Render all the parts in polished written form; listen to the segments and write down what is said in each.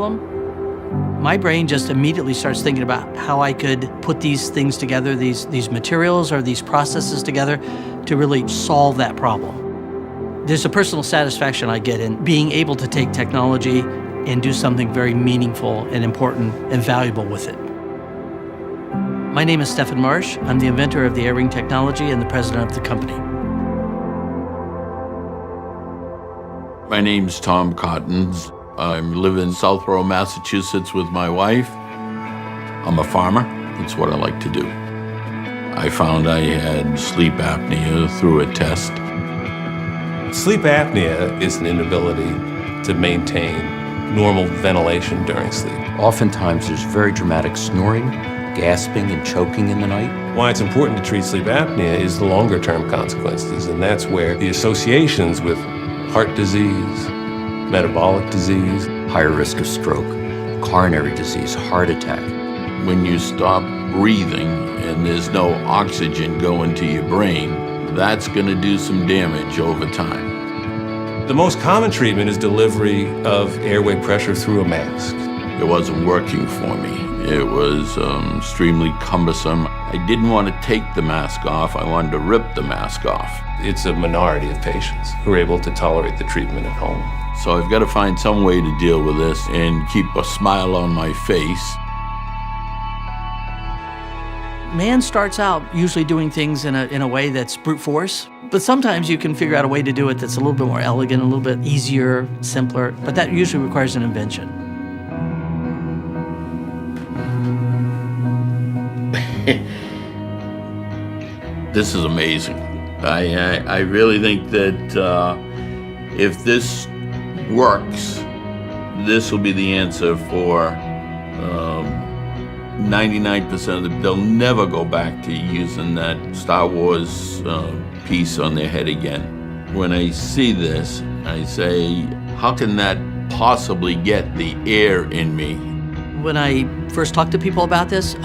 My brain just immediately starts thinking about how I could put these things together, these materials or these processes together to really solve that problem. There's a personal satisfaction I get in being able to take technology and do something very meaningful and important and valuable with it. My name is Stephen Marsh. I'm the inventor of the air ring technology and the president of the company. My name's Tom Cottons. I live in Southborough, Massachusetts with my wife. I'm a farmer. That's what I like to do. I found I had sleep apnea through a test. Sleep apnea is an inability to maintain normal ventilation during sleep. Oftentimes there's very dramatic snoring, gasping and choking in the night. Why it's important to treat sleep apnea is the longer-term consequences, and that's where the associations with heart disease, metabolic disease, Higher risk of stroke, coronary disease, heart attack. When you stop breathing and there's no oxygen going to your brain, that's going to do some damage over time. The most common treatment is delivery of airway pressure through a mask. It wasn't working for me. It was extremely cumbersome. I didn't want to take the mask off. I wanted to rip the mask off. It's a minority of patients who are able to tolerate the treatment at home. So I've got to find some way to deal with this and keep a smile on my face. Man starts out usually doing things in a way that's brute force, but sometimes you can figure out a way to do it that's a little bit more elegant, a little bit easier, simpler, but that usually requires an invention. This is amazing. I really think that if this works, this will be the answer for 99% of them. They'll never go back to using that Star Wars piece on their head again. When I see this, I say, how can that possibly get the air in me? When I first talk to people about this,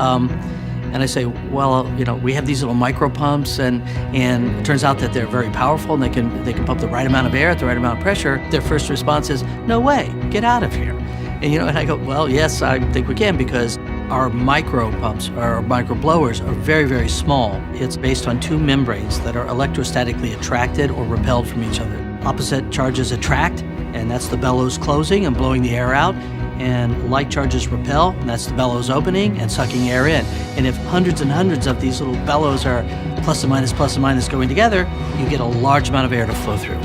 and I say, well, we have these little micro pumps, and it turns out that they're very powerful, and they can pump the right amount of air at the right amount of pressure. Their first response is, no way, get out of here. And I go, well, yes, I think we can, because our micro pumps, our micro blowers, are very, very small. It's based on two membranes that are electrostatically attracted or repelled from each other. Opposite charges attract, and that's the bellows closing and blowing the air out. And like charges repel, and that's the bellows opening and sucking air in. And if hundreds and hundreds of these little bellows are plus and minus going together, you get a large amount of air to flow through.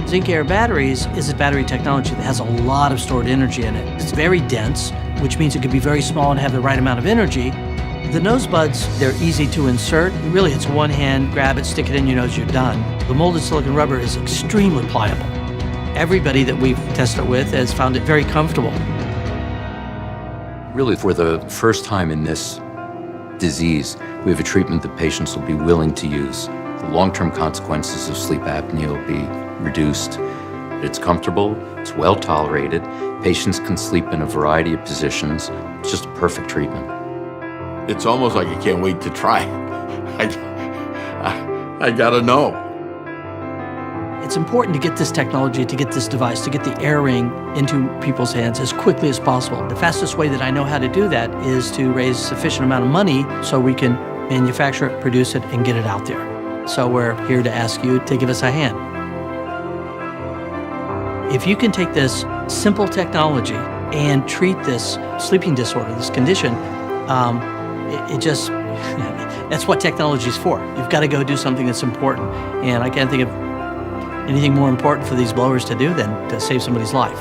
Zinc Air Batteries is a battery technology that has a lot of stored energy in it. It's very dense, which means it can be very small and have the right amount of energy. The nose buds, they're easy to insert. Really, it's one hand, grab it, stick it in your nose, you're done. The molded silicone rubber is extremely pliable. Everybody that we've tested it with has found it very comfortable. Really, for the first time in this disease, we have a treatment that patients will be willing to use. The long-term consequences of sleep apnea will be reduced. It's comfortable, it's well tolerated. Patients can sleep in a variety of positions. It's just a perfect treatment. It's almost like I can't wait to try. I gotta know. It's important to get this technology, to get this device, to get the air ring into people's hands as quickly as possible. The fastest way that I know how to do that is to raise sufficient amount of money so we can manufacture it, produce it, and get it out there. So we're here to ask you to give us a hand. If you can take this simple technology and treat this sleeping disorder, this condition, that's what technology is for. You've got to go do something that's important. And I can't think of anything more important for these blowers to do than to save somebody's life.